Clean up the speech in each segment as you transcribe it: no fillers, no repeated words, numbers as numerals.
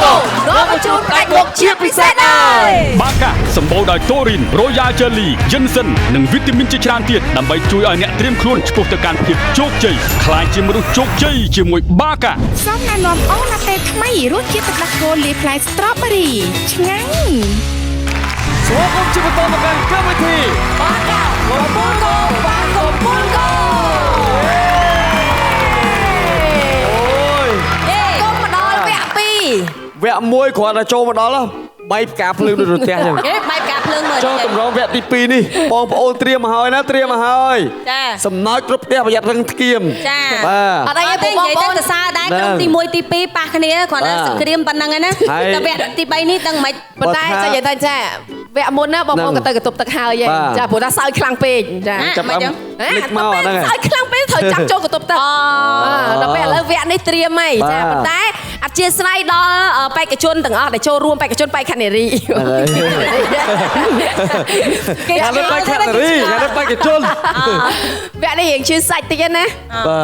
Pulko នាំមកជូនផ្ដាច់មុខជាពិសេសហើយបាកាសម្បូរដោយតូរីន Royal Jelly Ginseng និងវីតាមីនជាច្រើនទៀតដើម្បីជួយឲ្យអ្នកត្រៀមខ្លួនឆ្ពោះទៅកាន់ភាពជោគជ័យខ្លាចជាមនុស្សជោគជ័យជាមួយបាកាសូមណែនាំអូឡាតេថ្មីរសជាតិទឹកដោះគោលាយផ្លែ Strawberry ឆ្ងាញ់ស្វាគមន៍ជាបន្តមកកាន់កម្មវិធីបាកា Pulko បាកា Pulko កុំមកដល់វគ្គ 2 វគ្គ 1 គ្រាន់តែចូលមកដល់បាយផ្កាភ្លើងដូចរទះអញ្ចឹងបាយផ្កាភ្លើងមើលចូលតម្រងវគ្គទី 2 នេះបងប្អូនត្រៀមមកហើយណាត្រៀមមកហើយចាសំណោចគ្រប់ផ្ទះប្រយ័ត្នរឹងធ្គាមចាបាទអត់អីទេនិយាយទៅសរសើរដែរក្រុមទី 1 ទី 2 ប៉ះគ្នាគ្រាន់តែសង្គ្រាមប៉ុណ្ណឹងឯណាតែវគ្គទី 3 នេះដឹងមិនប៉ុន្តែចានិយាយទៅចាវគ្គមុនណាបងប្អូនក៏ទៅកតុបទឹកហើយចាព្រោះថាសើចខ្លាំងពេកចាចាប់អឹមលិចមកហ្នឹងសើចខ្លាំងពេកត្រូវចាប់ចូលកតុបទឹកដល់ពេលឥឡូវវគ្គនេះត្រៀមហើយចាប៉ុន្តែអធិស្ឋានដល់បេក្ខជនទាំងអស់ដែលចូលរួមបេក្ខជនបេក្ខនារីគេថាបេក្ខនារីគេថាបេក្ខជនវគ្គនេះរៀងឈឺសាច់តិចណា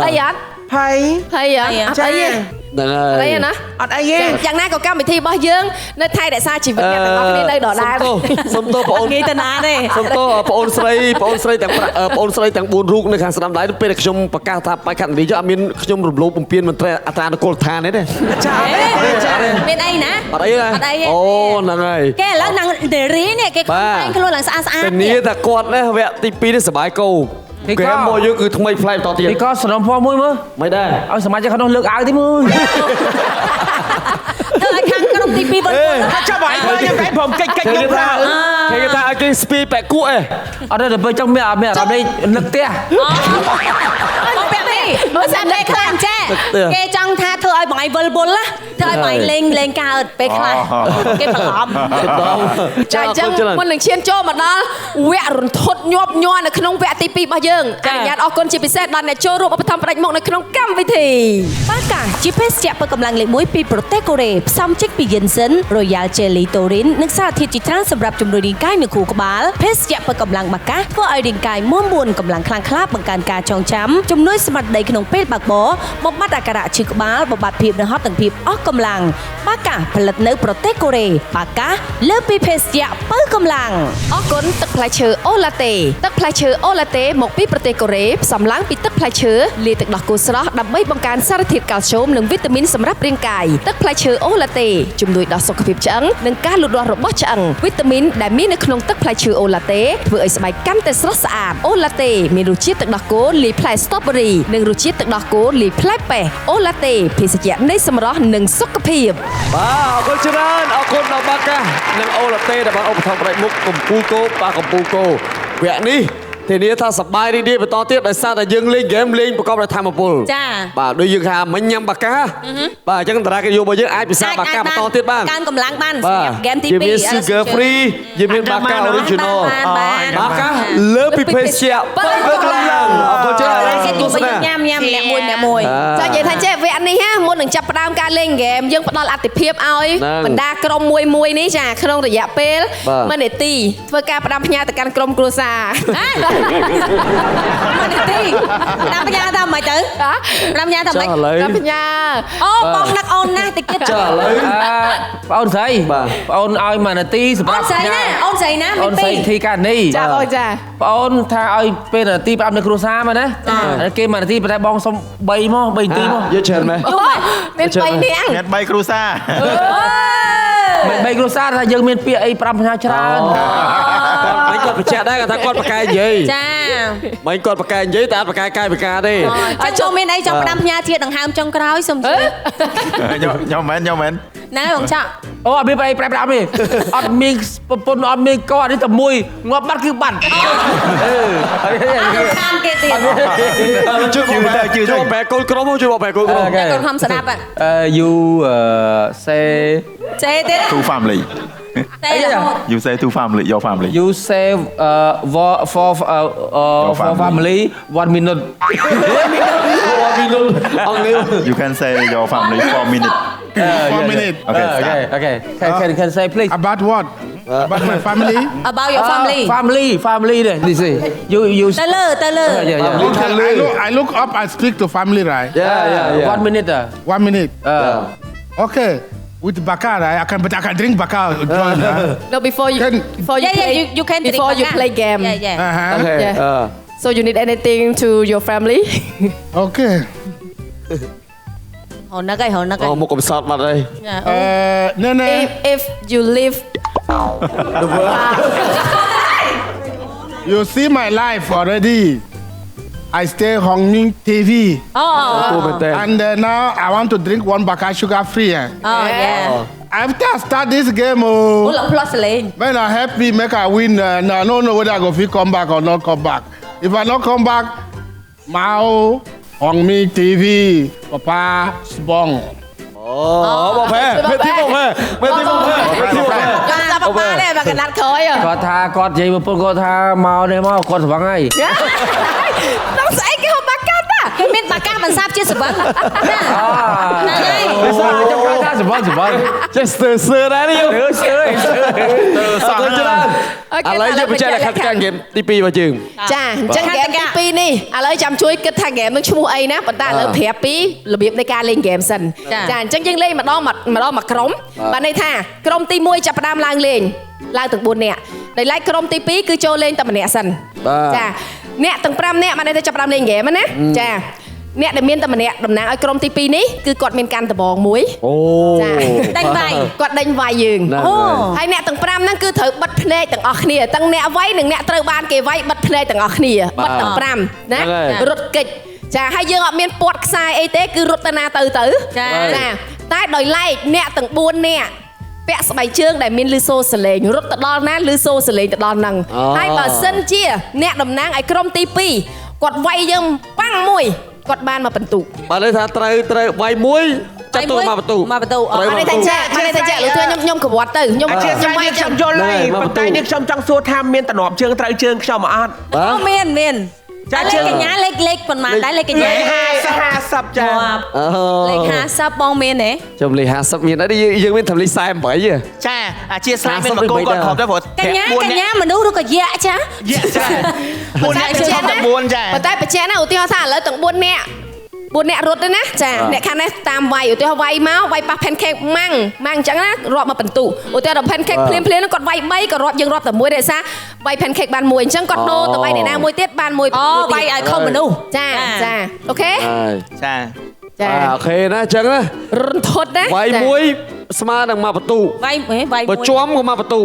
អីអត់ភ័យអត់អីហ្នឹងហើយអីណាអត់អីទេយ៉ាងណាក៏កម្មវិធីរបស់យើងនៅថៃរក្សាជីវិតអ្នកទាំងអស់គ្នានៅដដែលសុំទោសបងងាយទៅណាទេសុំទោសបងស្រីទាំង4រូបនៅខាងស្ដាំដៃពេលខ្ញុំប្រកាសថាបេក្ខនារីចុះអត់មានខ្ញុំរំលោភបំពានមន្ត្រីអត្រានុកូលដ្ឋានទេចាមានអីណាអត់អីណាអូហ្នឹងហើយគេឥឡូវនឹងនារីនេះគេតែងខ្លួនឡើងស្អាតធានាថាគាត់នេះវគ្គទី2នេះសប្បាយគោគេមកយើងគឺថ្មីប្លែកតទៀតពីក៏ស្រំពណ៌មួយមើលមិនដែរឲ្យសមាជិកក្នុងលើកអាវទីមួយទៅឲ្យខាងក្រុមទី2បងចាប់បាយខ្ញុំតែผมកិច្ចខ្ញុំថាគេថាឲ្យគេស្ពីបែកគក់ឯងអត់ទៅចង់មានអារម្មណ៍នេះនឹកផ្ទះបងពាក់នេះមើលសាប់លេខ្លាំងចាគេចង់ថាធ្វើឲ្យបងឯងវិលវល់ណាធ្វើឲ្យបងឯងលេងកើតពេលខ្លះគេប្រឡំចាអញ្ចឹងមុននឹងឈានចូលមកដល់វគ្គរន្ធត់ញាប់ញ័រនៅក្នុងវគ្គទី2របស់យើងអនុញ្ញាតអរគុណជាពិសេសដល់អ្នកចូលរួមឧបត្ថម្ភផ្ដាច់មុខនៅក្នុងកម្មវិធីបាកាជាភេសជ្ជៈពឹកកម្លាំងលេខ1ពីប្រទេសកូរ៉េផ្សំចេញពី Ginseng Royal Jelly Taurine និងសារធាតុជាច្រើនសម្រាប់ជំរុញរាងកាយនិងខួរក្បាលភេសជ្ជៈពឹកកម្លាំងបាកាធ្វើឲ្យរាងកាយមាំមួនកម្លាំងខ្លាំងក្លាបង្កើនការចងចាំជំនួយស្មារតីក្នុងពេលបើកបរបំបត្តិអាការៈឈឺក្បាលបំបត្តិភាពរហត់និងភាពអស់កម្លាំងបាកាផលិតនៅប្រទេសកូរ៉េបាកាលើពីភេសជ្ជៈពឹកកម្លាំងអរគុណទឹកផ្លែឈើអូឡាតេទឹកផ្លែឈើអូឡាតេមកពីប្រទេសកូរ៉េផ្សំឡើងពីទឹកផ្លែឈើលាយទឹកដោះគោស្រស់ដើម្បីបង្កើនសារធាតុកាល់ស្យូមនិងវីតាមីនសម្រាប់រាងកាយទឹកផ្លែឈើអូឡាតេជំនួយដល់សុខភាពឆ្អឹងនិងការលូតលាស់របស់ឆ្អឹងវីតាមីនដែលមាននៅក្នុងទឹកផ្លែឈើអូឡាតេធ្វើឲ្យស្បែកកាន់តែស្រស់ស្អាតអូឡាតេមានរសជាតិទឹកដោះគោលាយផ្លែ Strawberry និងរសជាតិទឹកដោះគោលាយផ្លែប៉េះអូឡាតេភេសជ្ជៈនៃសម្រស់និងសុខភាពបាទអរគុណច្រើនអរគុណដល់បាកានិងអូឡាតេដែលបានឧបត្ថម្ភផ្ដាច់មុខកំពូលគោបាកំពូលគោវគ្គនេះធានាថាសប្បាយរីករាយបន្តទៀតដោយសារតែយើងលេងហ្គេមលេងប្រកបដោយថាមពលចាបាទដូចយើងថាមិញញ៉ាំបាកាបាទអញ្ចឹងតារាគេយករបស់យើងអាចពិសាបាកាបន្តទៀតបានកើនកម្លាំងបានសម្រាប់ហ្គេមទី2យើងមាន Sugar Free យើងមានបាកា Original បាកាលើពីភេសជ្ជៈពឹកកម្លាំងអរគុណច្រើនទស្សនាញ៉ាំអ្នកមួយចានិយាយថាចេះវគ្គនេះណាមុននឹងចាប់ផ្ដើមការលេងហ្គេមយើងផ្ដល់អត្ថិភាពឲ្យបណ្ដាក្រុមមួយនេះចាក្នុងរយៈពេល1នាទីធ្វើការផ្ដាំផ្ញើទៅកាន់ក្រុមគ្រួសារ1នាទីផ្ដាំផ្ញើថាម៉េចទៅផ្ដាំផ្ញើថាម៉េចផ្ដាំផ្ញើអូបងនឹកអូនណាស់តិចទៀតចាឥឡូវបងអូនស្រីបងអូនឲ្យ1នាទីសម្រាប់ផ្ញើអូនស្រីណាអូនស្រីធីកានីចាបងចាបងអូនថាឲ្យពេល1នាទីផ្ដាំនៅគ្រួសារមកណាគេ1នាទីប៉ុន្តែបងសុំ3មក3នាទីមកយកច្រើនមែនមាន3នាងមាន3គ្រួសារ3គ្រួសារថាយើងមានពាក្យអី5ផ្ញើច្រើនមិនគាត់បញ្ជាក់ដែរគាត់ថាគាត់បកកែនិយាយចាមិនគាត់បកកែនិយាយតែអត់បកកែកាយបកាទេចាចូលមានអីចង់ផ្ដាំផ្ញើជាតិដង្ហើមចុងក្រោយសុំជឿខ្ញុំមែនណែបងចាក់អូអត់មានប្រែផ្ដាំទេអត់មានប្រពន្ធអត់មានកនេះតែមួយងាប់បាត់គឺបាត់ខានគេទៀតជួយបែកកូនក្រុមជួយបែកកូនក្រុមកូនខំស្ដាប់you say ទៀត two family you say two family your family you say for family 1 minute you can say your family 4 minutes 4 minutes okay can say please about what about my family about your family there this is you tell I look up I speak to family right yeah 1 minute 1 minute okay with baka, I can drink baka. No, before you Yeah, you can before you drink play baka. game. Yeah. โอเค So you need anything to your family? Okay. Hồn nó cây. អូមុខកំសត់បាត់ហើយ No. if you live You see my life already. I stay Hong Ming TV. គួរមែនតើ And now I want to drink one baka sugar free. Yeah. After I start this game, Ủa lộn plus lên. when I happy make I win, I don't know whether I go fit come back or not come back. If I not come back, Mao, Hong Ming TV, Papa, Spong. អូបងផែមេទីបងផែមេទីបងផែមេទីបងផែ Sao papa đây mà cái nát khói à? គាត់ថាគាត់និយាយមកពុនគាត់ថាមកនេះមកគាត់ស្វឹងហើយ Nó sẽ cái hộp bạc cát à? Cái miếng bạc ca mình sắp chia sẻ vấn. Này. វាស្អាតចាំគាត់ថាស្វឹង ចេះស្ទើសើដែរនេះ អឺសើ អត់ច្រើនឥឡូវយើងបញ្ជាក់លក្ខណៈហ្គេមទី2របស់យើង ចាអញ្ចឹងហ្គេមទី2នេះឥឡូវចាំជួយគិតថាហ្គេមនឹងឈ្មោះអីណាប៉ុន្តែឥឡូវប្រាប់ពីរបៀបនៃការលេងហ្គេមសិនចាអញ្ចឹងយើងលេងម្ដងមួយក្រុមបានន័យថាក្រុមទី1ចាប់ផ្ដើមឡើងលេងឡើងទាំង4នាក់ដោយឡែកក្រុមទី2គឺចូលលេងតែម្នាក់សិនចាអ្នកទាំង5នាក់បានន័យថាចាប់ផ្ដើមលេងហ្គេមណាចាអ្នកដែលមានតែម្នាក់តំណាងឲ្យក្រុមទី2នេះគឺគាត់មានកាន់ដបងមួយ អូ ចា Đánh bay. គាត់ដេញវាយយើង អូ ហើយអ្នកទាំង5ហ្នឹងគឺត្រូវបិទភ្នែកទាំងអស់គ្នាទាំងអ្នកវាយនិងអ្នកត្រូវបានគេវាយបិទភ្នែកទាំងអស់គ្នាបិទទាំង5ណារត់គេចចាហើយយើងអត់មានពាត់ខ្សែអីទេគឺរត់ទៅណាទៅចាតែដោយឡែកអ្នកទាំង4នាក់ពាក់ស្បែកជើងដែលមានលឺសូសលេងរត់ទៅដល់ណាលឺសូសលេងទៅដល់ហ្នឹងហើយបើសិនជាអ្នកតំណាងឲ្យក្រុមទី2គាត់វាយយើងប៉ាំងមួយគាត់បានមកបន្ទុក បានន័យថាត្រូវវាយមួយចាត់ទូមកបន្ទូ មកបន្ទូ បានន័យថាចាបានន័យថាចាលោកខ្ញុំក្បត់ទៅខ្ញុំ អធិស្ឋាននេះខ្ញុំយល់ហើយប៉ុន្តែនេះខ្ញុំចង់សួរថាមានតំណប់ជើងត្រូវជើងខ្ញុំអត់ មាន ចា លេខកញ្ញាលេខប៉ុន្មានដែរលេខកញ្ញា 50ចា លេខ50បងមានទេ ខ្ញុំលេខ50មានដែរយើងមានត្រឹមលេខ48 ចាអាជាស្លាយមានបកគោគាត់គ្រប់ដែរព្រោះ កញ្ញាមនុស្សឬក៏យៈចា ចា4នាក់ជើងតែ4ចា ប៉ុន្តែបច្ចេកណាឧទាហរណ៍ថាឥឡូវទាំង4នាក់រត់ទៅណាចាអ្នកខាងនេះតាមវាយឧទាហរណ៍វាយមកវាយប៉ះ pancake ម៉ាំងអញ្ចឹងណារាប់មកបន្ទុឧទាហរណ៍ pancake ភ្លាមហ្នឹងគាត់វាយ3ក៏រាប់យើងរាប់តែមួយដែរសារវាយ pancake បានមួយអញ្ចឹងគាត់ដូរទៅវាយអ្នកណាមួយទៀតបានមួយ អូវាយឲ្យខុសមនុស្ស ចាអូខេ ចា ចា អូខេណាអញ្ចឹងណា រន្ធត់ណា វាយមួយស្មើនឹងមកបន្ទូ វាយ បើជាប់ក៏មកបន្ទូ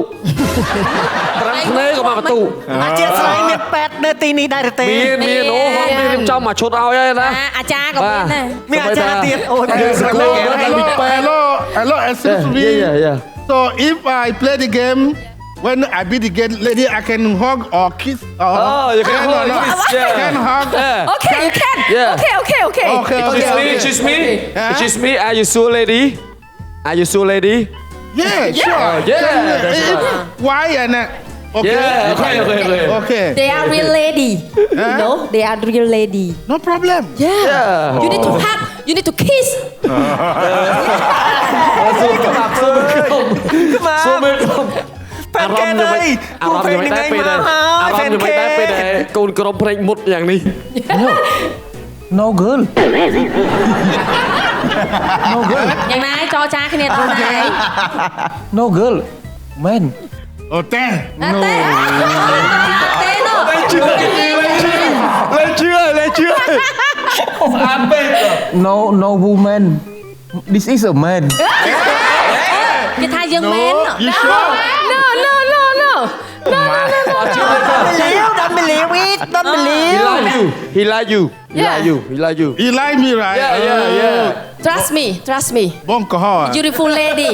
ត្រឹមភ្នែកក៏មកបន្ទូ អាជាស្លាយមានប៉ែតនៅទីនេះដែរទេ មានអូហត់មានរៀបចំមកឈុតឲ្យហើយណា អាចារ្យក៏មានដែរ មានអាចារ្យទៀតអូ យើងស្គាល់ Hello, excuse me. So if I play the game, when I beat the game, lady, I can hug or kiss. Oh, you can hug, kiss, yeah. Can hug. Okay you can Yeah. okay Excuse me are you sure lady Yeah, sure. Why and okay. Yeah, Okay. They are real lady No they are real lady No problem. yeah you need to hug you need to kiss សូមអារម្មណ៍ยังไม่ได้ពេលដែរកូនក្រុមភ្នែកមុតយ៉ាងនេះ No girl យ៉ាងណាចរចាគ្នាដល់ណា No girl man Oh, ten. No. ទេនោះ លេជឿ No woman this is a man គេថាយើងមែន You sure? no Don't believe it Don't believe he like you You like me, right? yeah trust me Bong koho. beautiful lady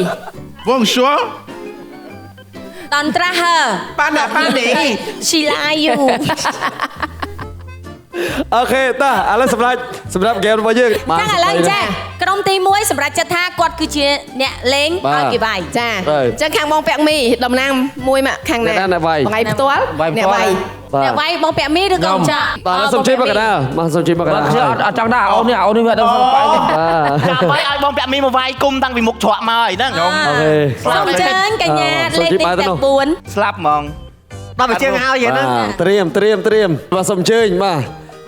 Bong sure? តន្ត្រាហឺ ប៉ានេះ She lie you អូខេតោះឥឡូវសម្រាប់ហ្គេមរបស់យើង ចឹងឥឡូវចាក្រុមទី1សម្រាប់ចិត្តថាគាត់គឺជាអ្នកលេងឲ្យគេវាយ ចាអញ្ចឹងខាងបងពាក់មីតំណាងមួយមកខាងណាថ្ងៃផ្ទាល់អ្នកវាយ អ្នកវាយបងពាក់មីឬក៏ចា តោះសុំជួយមកកណ្ដាលមកសុំជួយមកកណ្ដាល ខ្ញុំអត់ចង់ដាក់អូននេះវាដល់ស្បាយទេ ចាំបាយឲ្យបងពាក់មីមកវាយគុំតាំងពីមុខច្រកមកហើយហ្នឹង អូខេ សូមអញ្ជើញកញ្ញាលេខទី4 ស្លាប់ហ្មងដល់បញ្ជាឲ្យហ្នឹង ត្រៀមបាទសុំអញ្ជើញបាទ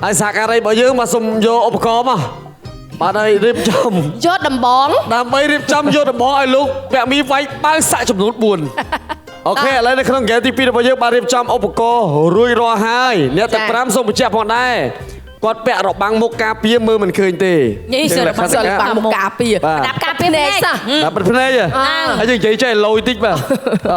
ហើយសហការីរបស់យើងបាទសុំយកឧបករណ៍មក បាទហើយរៀបចំ យកដំបង ដើម្បីរៀបចំយកដំបងឲ្យលោកពាក់មីវាយបើសាក់ចំនួន4អូខេឥឡូវនៅក្នុងហ្គេមទី2របស់យើងបានរៀបចំឧបករណ៍រួចរាល់ហើយអ្នកទាំង5សូមបញ្ជាក់ផងដែរគាត់ពាក់របាំងមុខការពារមើលមិនឃើញទេ ញីសិលបាំង សិលបាំងមុខការពារ ដាប់ការពារនេះ ដាក់បិទភ្នែកហើយយើងនិយាយចេះលយតិចបាទឥ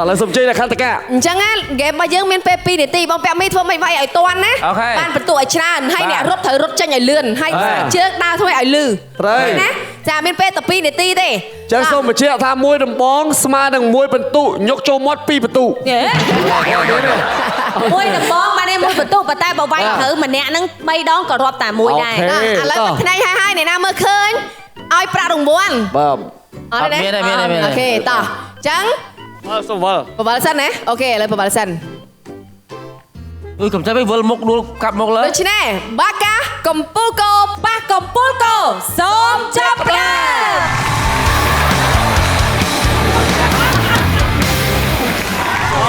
ឡូវសូមជ័យដល់ខន្តកា អញ្ចឹងណាហ្គេមរបស់យើងមានពេល2នាទីបងពាក់មីធ្វើមិនវាយឲ្យតាន់ណាបានបន្ទុកឲ្យច្រើនហើយអ្នករត់ត្រូវរត់ចេញឲ្យលឿនហើយជើងដើរធ្វើឲ្យលឺណាចាមានពេលតែ2នាទីទេ ចឹងសូមបញ្ជាក់ថាមួយដំបងស្មើនឹងមួយបន្ទុកញុកចូលមាត់2បន្ទុក មួយដំបងបានឯមួយបន្ទុកប៉ុន្តែបើវាយត្រូវម្នាក់ហ្នឹង3ដងក៏រាប់តែមួយដែរ ឥឡូវផ្នែកហើយអ្នកណាមើលឃើញឲ្យប្រាក់រង្វាន់ បាទ អត់ទេអូខេតោះចឹង សូមវល់ បបលសិនណាអូខេឥឡូវបបលសិន អឺកំចាំឲ្យវិលមុខដួលកាប់មុខលើ ដូច្នេះបាកាកំពូលកោ ប៉ះកំពូលកោសូមចាប់ផ្ដើម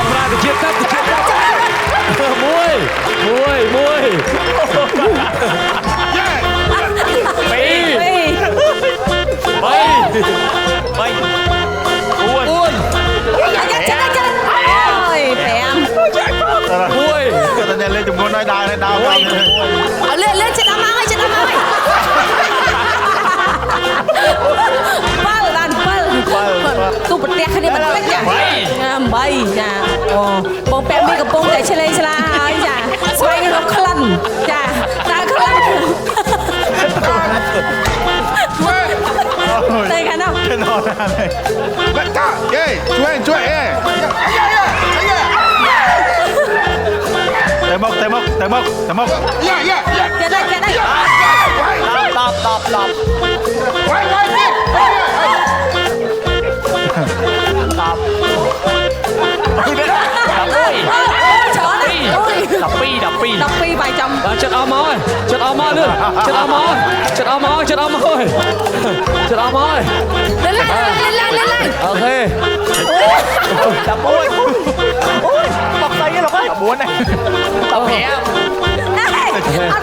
ប្រាកជាកាប់មួយតែលេខចំនួនឲ្យដើរដើរ លឿនចិត្តដល់មកហើយចិត្តដល់មកហើយ ទូប្រទេសគ្នាមិនពេញចា8ចាអូបងពាក់មីកំពុងតែឆ្លេងឆ្លាហើយចាស្វែងរកក្លិនចាតើក្លិនតែកានោះ Back up. Yeah. Cuy. Yeah. តែមក Yeah. ចេះដែរ 12បាយចំ បាទចិត្តអស់មកហើយចិត្តអស់មកលឿនចិត្តអស់មកចិត្តអស់មកចិត្តអស់មកហើយចិត្តអស់មកហើយ ឡើង អូខេ បកស្អីលោកអើយ9នេះ អត់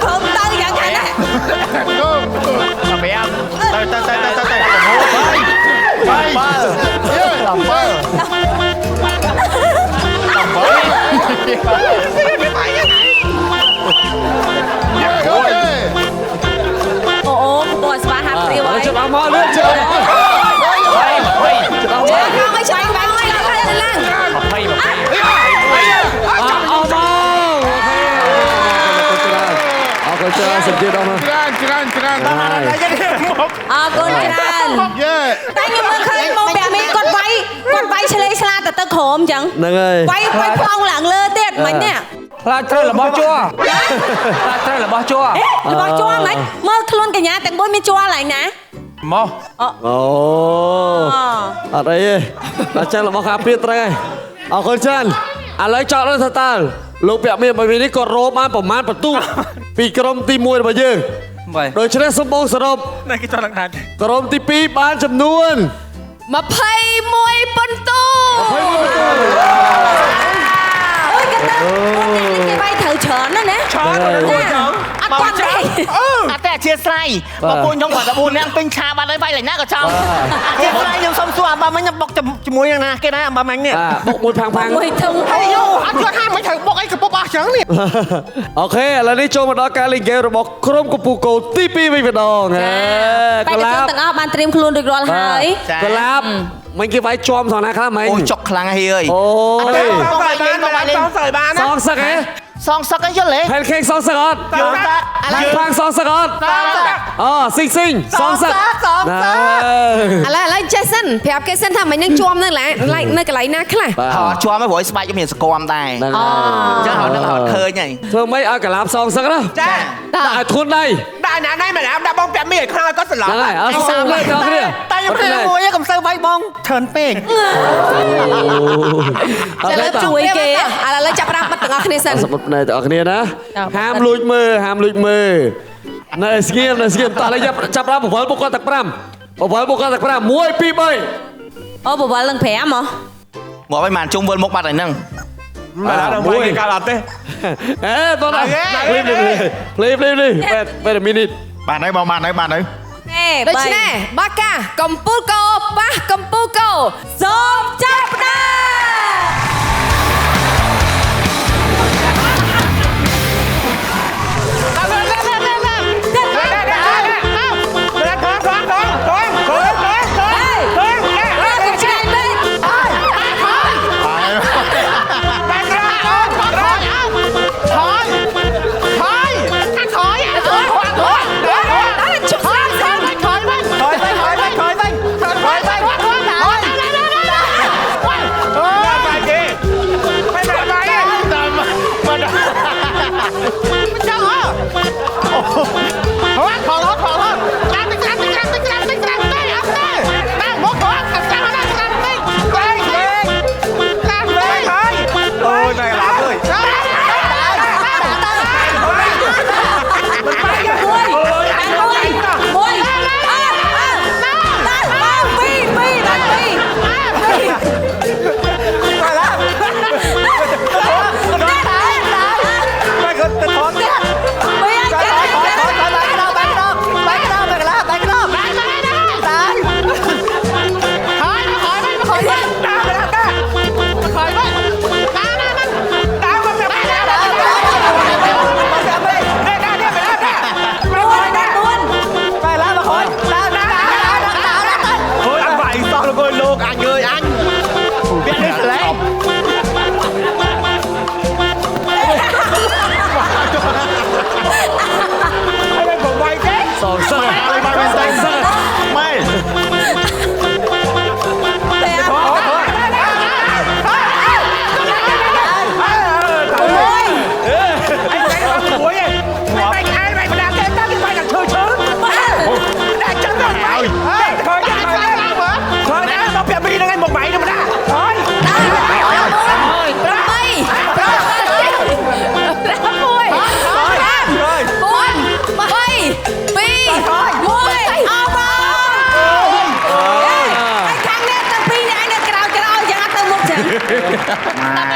ព្រមទៅយ៉ាងខាងនេះ Go. អូបងស្វាហាប់ព្រាវហើយ ចិត្តអស់មកលឿនចិត្តអស់មកចិត្តអស់មក មកឆ្វេងឡើងឡើង អស់មកអូខេអរគុណច្រើនសុំជឿដល់មក Ceran. អរគុណច្រើន Yeah. តែខ្ញុំមើលឃើញបងពាក់មីគាត់វាយឆ្លេងឆ្លាទៅទឹកក្រោមអញ្ចឹង ហ្នឹងហើយ វាយផ្លោងឡើងលើទៀតមិញនេះ ខ្លាចត្រូវរបស់ជួរបស់ជួ របស់ជួមិញមើលខ្លួនកញ្ញាទាំង4មានជួឡើងណា មក អូអត់អីទេដល់ចឹងរបស់ការពារត្រូវហើយអរគុណច្រើនឥឡូវចောက်ដល់ថាតើលោកពាក់មីបើនេះគាត់រោបានប្រមាណបន្ទុកពីក្រុមទី1របស់យើង បាយ ដូច្នេះសូមបងសរុប នេះគេចង់ឡើងដាច់ ក្រុមទី2បានចំនួន 21ពិន្ទុ អូយគេវាយត្រូវច្រើនណាស់ណា ឆោតមួយចង់ អត់គាត់ទេ អត់ទេអធិស្ឋានបងប្អូនខ្ញុំគាត់14នាក់ពេញឆាបាត់ហើយវាយឡើងណាក៏ចង់អធិស្ឋានខ្ញុំសុំសួរអាបាមិញបុកជាមួយនឹងណាគេដែរអាបាមិញនេះ បុកមួយផាំង មួយធំ អាយអត់គាត់ថាមិនត្រូវបុកអីកពុបអស់ចឹងនេះ អូខេឥឡូវនេះចូលមកដល់ការលេងហ្គេមរបស់ក្រុមកំពូលគោទី2វិញម្ដង បេក្ខជនទាំងអស់បានត្រៀមខ្លួនរួចរាល់ហើយក លាប់មិញគេវាយជាប់ថងណាខ្លះមិញ អូចុកខ្លាំងហើយអើយ អូយ បងស្អីបានចង់ស្អីបានណា សងសឹកហ៎ សងសឹកអីយល់ទេ ផែនខេកសងសឹកអត់ យល់តា ឡើងផាំងសងសឹកអត់អូស៊ីងសងសឹកណា ឥឡូវចេះសិនប្រាប់គេសិនថាមិននឹងជួមនៅនៅកន្លែងណាខ្លះ ហត់ជាប់ហើយព្រោះស្បែកខ្ញុំមានសកមដែរ ហ្នឹង អញ្ចឹងហ្នឹងអត់ឃើញហើយ ធ្វើម៉េចឲ្យកលាប់សងសឹកណា ចា ដាក់ឲ្យធន់ដៃ ដាក់ណាណៃមិនដាក់បងពាក់មីឲ្យខ្លាំងគាត់ស្រឡំ ហ្នឹងហើយអត់សងเลยដល់គ្នា តែខ្ញុំព្រមមួយកុំសូវវាយបងច្រើនពេក អត់ទេ ជួយគេ ឥឡូវចាប់ផ្ដើមបិទទាំងអស់គ្នាសិន សមុទ្រណែទាំងអស់គ្នាណាហាមលួចមើលណែស្ងៀមតោះឡើយចាប់ដល់បង្វិលបុកគាត់ទឹក5 1 2 3 អូបវលនឹង5ហ៎ មកឲ្យបានជុំវិលមុខបាត់ហើយហ្នឹង មួយគេកាលអត់ទេ អេតោះណាភ្លេម wait a minute បានហើយបងបានហើយ អូខេ ដូច្នេះបាកាកំពូលកោប៉ះកំពូលកោសូមចាប់ផ្ដើម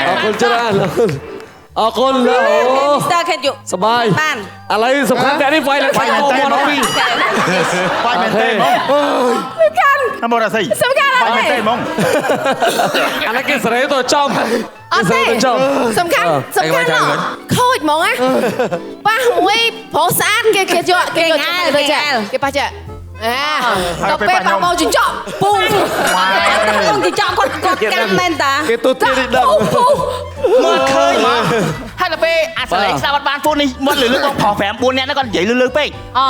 អរគុណច្រើនអរគុណអូ Mr. Khen Dụ សបាយ បាន ឥឡូវសំខាន់តែនេះវាយឡើងបាយមកពី បាយមែនទេហ្មង សំខាន់ អមរ៉ាសី សំខាន់អ បាយមែន ត់ទេ ទេហ្មង អានេះគេសេរីទៅចំ អត់ទេសំខាន់ខូចហ្មងណាប៉ះមួយប្រុសស្អាតគេយកគេប៉ះចាដល់ពេលប៉ះមកចិញ្ចក់ពុំ ពុំចិញ្ចក់គាត់កាន់មែនតា គេទូទានេះដឹង មើលឃើញមកហើយដល់ពេលអាសលេងស្ដាប់អត់បានពូនេះមកលឺបងប្រុស5 4នាក់ហ្នឹងគាត់និយាយលឺពេក អូ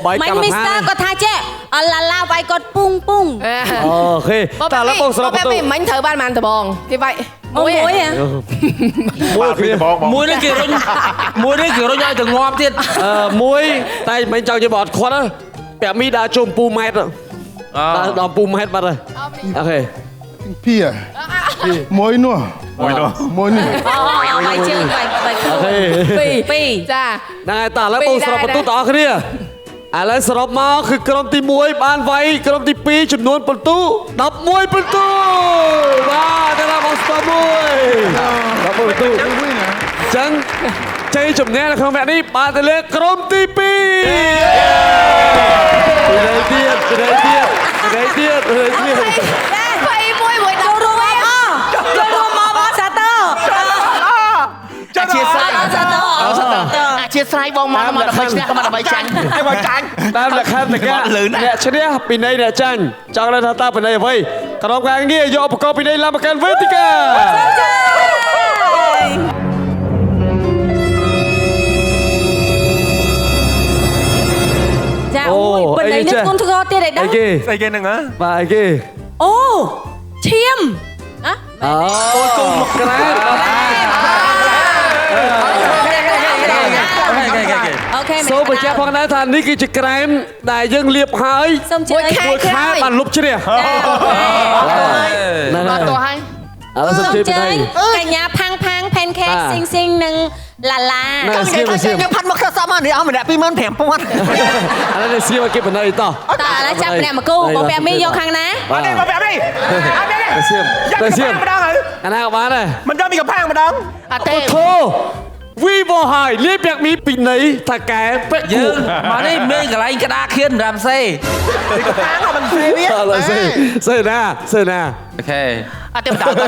បាយ មិន កម្ម មី ដ្ឋា ស្ទ័ ន រគាត់ថាចេះអឡាឡាវាយគាត់ពុងពុង អូខេតែឥឡូវបងស្រុក ពេលមិញត្រូវបានបានដបងគេវាយ មួយហ៎ មួយគ្នា មួយនេះគេរុញមួយនេះគេរុញឲ្យទៅងាប់ទៀត មួយតែមិនចង់និយាយបើអត់ខ្វាត់ពាក់មីដើរជុំពូម៉ែត្រដើរដល់ពូម៉ែត្របាត់ហើយអូខេ Pia. Mỗi nữa. មួយនោះ Mỗi nữa. បាយជើងបាយ អូខេ ពីរ ចា ហ្នឹងហើយតើឥឡូវបងស្រុកបន្ទូតបងគ្នាឥឡូវសរុបមកគឺក្រុមទី1បានវាយក្រុមទី2ចំនួនបន្ទូ11បន្ទូបាទតែបងស្ទប់មួយ11បន្ទូចឹងជ័យជំនះនៅក្នុងវគ្គនេះបានទៅលើក្រុមទី2ទៀតវាយមួយមួយដល់រួមអ ចូលរួមមកសាទរ អធិស្ឋានអធិស្ឋានបងមកដើម្បីឈ្នះក៏មកដើម្បីចាញ់ហើយមកចាញ់ តាមលក្ខន្តិកៈអ្នកឈ្នះពីនៃអ្នកចាញ់ចង់ដឹងថាតើពីនៃអ្វីក្រុមការងារយកឧបករណ៍ពីនៃឡើងមកកាន់វេទិកាចាអូយប៉ុន្តែនេះគុំធ្វើទៀតឯដឹង គេ ស្អីគេហ្នឹងហ៎ បាទអីគេ អូឈាមអ អូគុំមកក្រែ អូខេ សូមបញ្ជាក់ផងដែរថានេះគឺជាក្រែមដែលយើងលាបហើយ សូមជឿ មួយខែបានលុបជ្រះ ដល់តោះហើយ ឥឡូវសូមជឿពីនេះ កញ្ញាផាំងផាំងផេនខេកស៊ីងស៊ីងនិងឡាឡា ខ្ញុំផាត់មកខុសសមនេះអស់ម្នាក់ 25,000 ឥឡូវនេះសៀវឲ្យគេបណ្ដៃតោះ តើឥឡូវចាប់ម្នាក់មកគូបងពាក់មីយកខាងណា អត់ទេមកប្រាប់នេះអត់ទេ សៀវទៅសៀវ ម្ដងហើយ អាណាក៏បានដែរ មិនដល់មីកំផាំងម្ដង អត់ទេ ធូវីវ៉ ហើយលាយពាក់មីពីនៃថាកែពេក យើងមកនេះមានកន្លែងក្តារខៀនរ៉ាំសេ มันเซเวีย អើសេណា អូខេ อ่ะเต็มดาวได้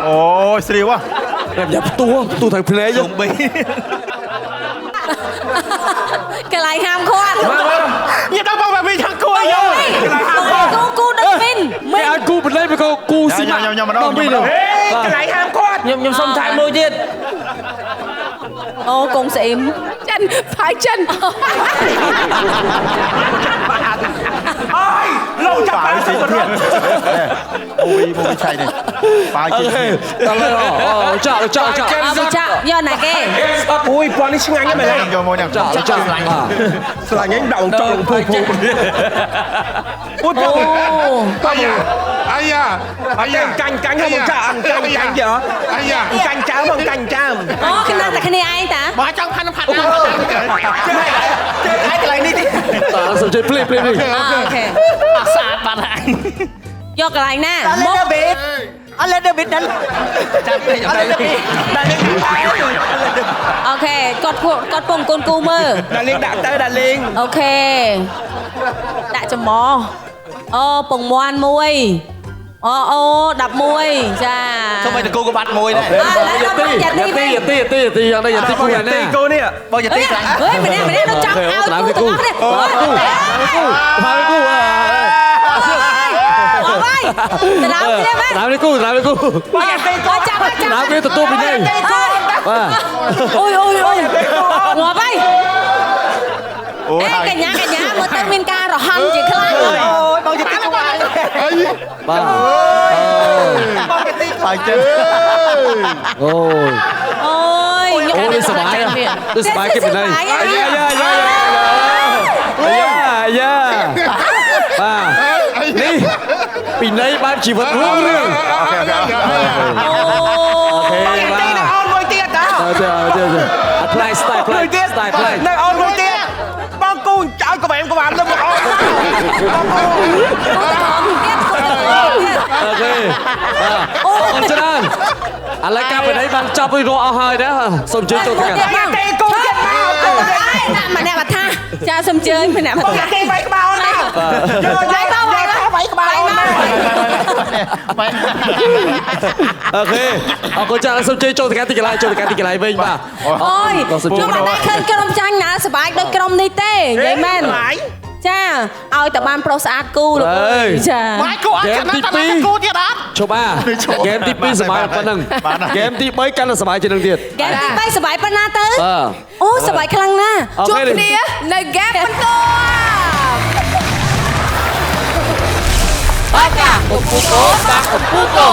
អូស្រីវ៉ា យ៉ាផ្ទួថៅភ្នែក dùng bí កន្លែងហាមឃាត់ nhiệt đâu bao vì thằng cua vô គូដឹកមីន មិនឲ្យគូបន្លែមកគូស៊ីម៉ា ញ៉ាំម្ដង cái này ham con ខ្ញុំសុំថែមមួយទៀត អូកងស្អ៊ីម ចិនផាយចិន ôi lâu chắc phải phải xí không thiệt mua bị chay này ba អូ chín ខេតើឡើយចាក់ អបចាក់យកណាគេ ui con đi xin anh ấy mày nhầm vô mua nhầm ចាក់ là nhánh động trộn phù phù ui Ai da. Ai da. canh canh không chả ăn canh canh gì hả Ai da. canh cháo không canh cháo អូគណៈតែគ្នាឯងតា bỏ trong khăn khăn ai cái này đi តើសំជិតភ្លេច អូខេ sạt bạn lại យកកន្លែងណា lên nó biết anh lên nó biết đánh lên nó biết đánh lên អូខេគាត់ពងកូនគូមើល đánh lên đạn tới đạn lên អូខេដាក់ចំមអូពងមន់មួយអូ11ចា không phải là cô có bắt môi này យ៉ាទីយ៉ាងនេះយ៉ាទីគូណា cô nè bao giờ tí เฮ้ยម្នាក់នៅចង់ឲ្យគូទាំងអស់គ្នាហើយគូ អូយទៅដល់គ្នាមែន តាមនេះគូ ចាំ តាមគេទទួលពីនេះ បាទ អូយងាប់ហើយ ô អេ hai កញ្ញាមើលទៅមានការរហ័នជាខ្លាំង ôi bao giờ tí cô ai បាទ bao giờ tí hai chân អូយ អូយ អូនេះសបាយនេះសបាយគេពីនេះយ៉ាបាទនេះពីនេះបានជីវិតរួមរឿង ok ok អូខេ bao giờ បាទ tí nó on môi tiết đó ផ្លាយស្ទាយផ្លាយ nó on môi tiết bao cô chọi của bạn lên một on អូខេអូអរច្រើនឥឡូវការពីនេះបានចប់រួចរាល់អស់ហើយណាសូមជឿចូលទៅកាន់ tí cô chết bao cô ដាក់ម្នាក់មកថាចាសូមជើញម្នាក់មក bao ថា giờ tí vậy cái bao nào vậy bao vậy vậy cái bao nào អូខេអរគុណច្រើនសូមជឿចូលទៅកាន់ទីកន្លែងវិញបាទ អូយខ្ញុំអត់ដែរឃើញក្រុមចាញ់ណាសប្បាយដូចក្រុមនេះទេនិយាយមែន ចាឲ្យតែបានប្រុសស្អាតគូលោកអើយចា mai cô ăn Game chả tí nó pi. cô tiết đó ឈប់អាហ្គេមទី2សប្បាយប៉ុណ្ណឹងហ្គេមទី3កាន់តែសប្បាយជាងនឹងទៀត ហ្គេមទី3សប្បាយប៉ុណ្ណាទៅ បាទ អូសប្បាយខ្លាំងណាស់ ជួបគ្នានៅហ្គេមបន្ទាប់ បាកាកំពូកោ